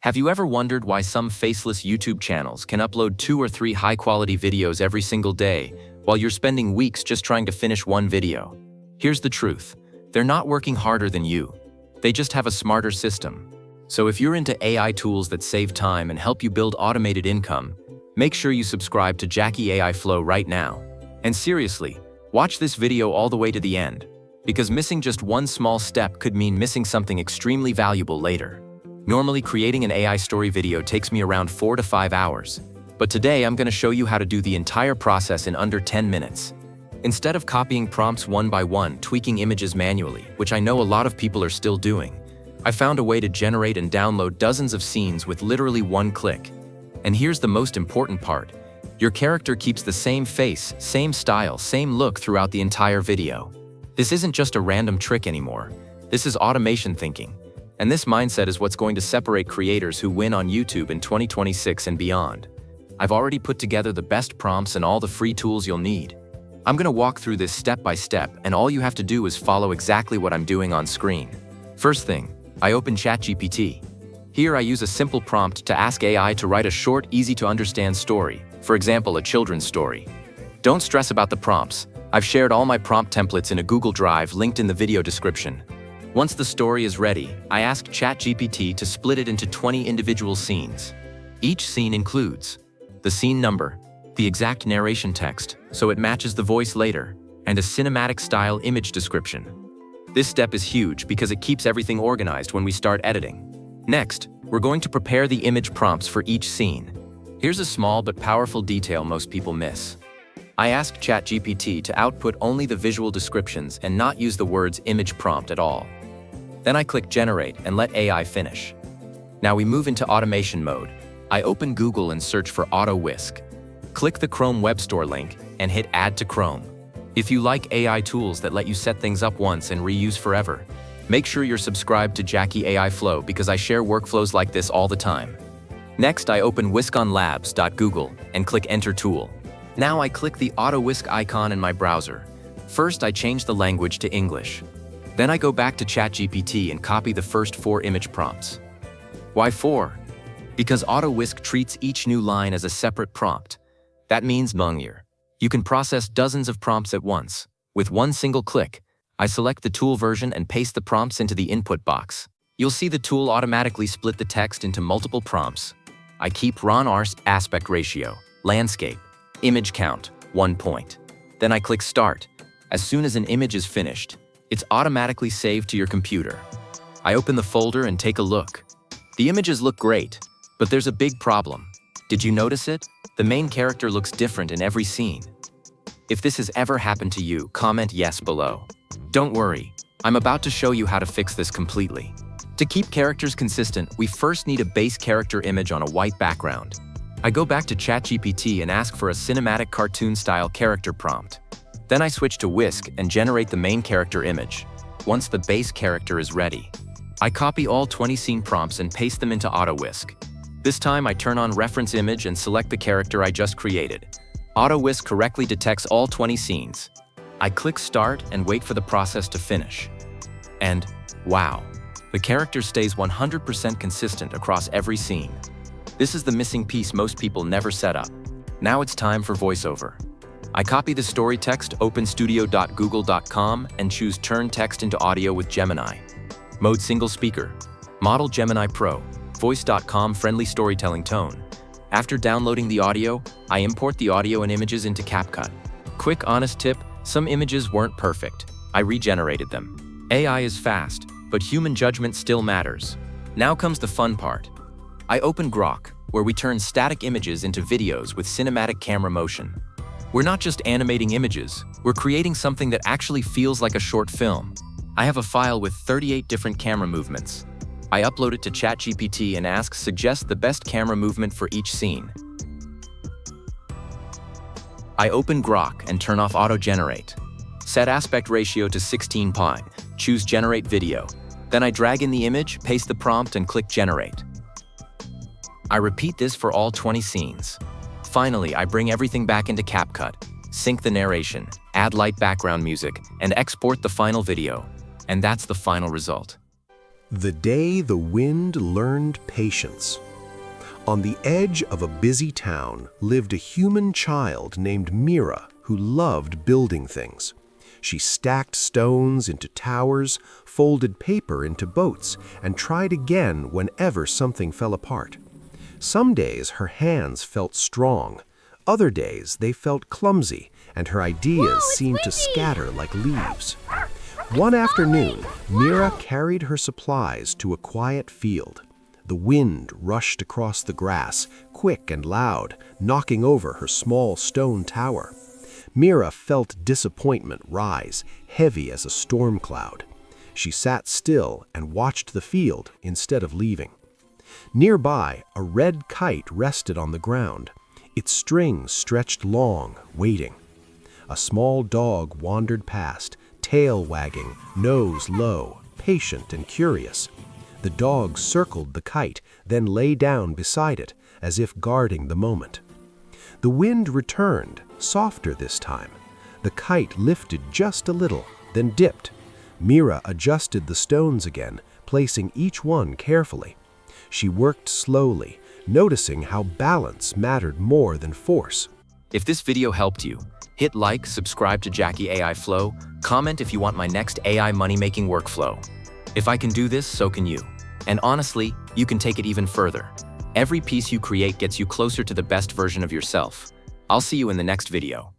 Have you ever wondered why some faceless YouTube channels can upload 2 or 3 high-quality videos every single day, while you're spending weeks just trying to finish one video? Here's the truth. They're not working harder than you. They just have a smarter system. So if you're into AI tools that save time and help you build automated income, make sure you subscribe to JACKY AI Flow right now. And seriously, watch this video all the way to the end, because missing just one small step could mean missing something extremely valuable later. Normally, creating an AI story video takes me around 4 to 5 hours, but today I'm going to show you how to do the entire process in under 10 minutes. Instead of copying prompts one by one, tweaking images manually, which I know a lot of people are still doing, I found a way to generate and download dozens of scenes with literally one click. And here's the most important part. Your character keeps the same face, same style, same look throughout the entire video. This isn't just a random trick anymore. This is automation thinking. And this mindset is what's going to separate creators who win on YouTube in 2026 and beyond. I've already put together the best prompts and all the free tools you'll need. I'm going to walk through this step by step, and all you have to do is follow exactly what I'm doing on screen. First thing, I open ChatGPT. Here I use a simple prompt to ask AI to write a short, easy-to-understand story, for example, a children's story. Don't stress about the prompts. I've shared all my prompt templates in a Google Drive linked in the video description. Once the story is ready, I ask ChatGPT to split it into 20 individual scenes. Each scene includes the scene number, the exact narration text, so it matches the voice later, and a cinematic-style image description. This step is huge because it keeps everything organized when we start editing. Next, we're going to prepare the image prompts for each scene. Here's a small but powerful detail most people miss. I ask ChatGPT to output only the visual descriptions and not use the words image prompt at all. Then I click Generate and let AI finish. Now we move into automation mode. I open Google and search for AutoWISK. Click the Chrome Web Store link and hit Add to Chrome. If you like AI tools that let you set things up once and reuse forever, make sure you're subscribed to JACKY AI Flow because I share workflows like this all the time. Next, I open wiskonlabs.google and click Enter Tool. Now I click the AutoWISK icon in my browser. First, I change the language to English. Then I go back to ChatGPT and copy the first 4 image prompts. Why 4? Because AutoWISK treats each new line as a separate prompt. That means you can process dozens of prompts at once. With one single click, I select the tool version and paste the prompts into the input box. You'll see the tool automatically split the text into multiple prompts. I keep RAW aspect ratio, landscape, image count, 1 point. Then I click Start. As soon as an image is finished, it's automatically saved to your computer. I open the folder and take a look. The images look great, but there's a big problem. Did you notice it? The main character looks different in every scene. If this has ever happened to you, comment yes below. Don't worry, I'm about to show you how to fix this completely. To keep characters consistent, we first need a base character image on a white background. I go back to ChatGPT and ask for a cinematic cartoon-style character prompt. Then I switch to WISK and generate the main character image. Once the base character is ready, I copy all 20 scene prompts and paste them into AutoWISK. This time I turn on reference image and select the character I just created. AutoWISK correctly detects all 20 scenes. I click Start and wait for the process to finish. And wow, the character stays 100% consistent across every scene. This is the missing piece most people never set up. Now it's time for voiceover. I copy the story text, open studio.google.com, and choose Turn Text into Audio with Gemini. Mode Single Speaker. Model Gemini Pro. Voice.com friendly storytelling tone. After downloading the audio, I import the audio and images into CapCut. Quick honest tip, some images weren't perfect. I regenerated them. AI is fast, but human judgment still matters. Now comes the fun part. I open Grok, where we turn static images into videos with cinematic camera motion. We're not just animating images, we're creating something that actually feels like a short film. I have a file with 38 different camera movements. I upload it to ChatGPT and ask suggest the best camera movement for each scene. I open Grok and turn off auto-generate. Set aspect ratio to 16 pi, choose generate video. Then I drag in the image, paste the prompt and click generate. I repeat this for all 20 scenes. Finally, I bring everything back into CapCut, sync the narration, add light background music, and export the final video. And that's the final result. The day the wind learned patience. On the edge of a busy town lived a human child named Mira who loved building things. She stacked stones into towers, folded paper into boats, and tried again whenever something fell apart. Some days her hands felt strong. Other days they felt clumsy, and her ideas seemed to scatter like leaves. One afternoon, Mira carried her supplies to a quiet field. The wind rushed across the grass, quick and loud, knocking over her small stone tower. Mira felt disappointment rise, heavy as a storm cloud. She sat still and watched the field instead of leaving. Nearby, a red kite rested on the ground. Its strings stretched long, waiting. A small dog wandered past, tail wagging, nose low, patient and curious. The dog circled the kite, then lay down beside it, as if guarding the moment. The wind returned, softer this time. The kite lifted just a little, then dipped. Mira adjusted the stones again, placing each one carefully. She worked slowly, noticing how balance mattered more than force. If this video helped you, hit like, subscribe to Jackie AI Flow, comment if you want my next AI money-making workflow. If I can do this, so can you. And honestly, you can take it even further. Every piece you create gets you closer to the best version of yourself. I'll see you in the next video.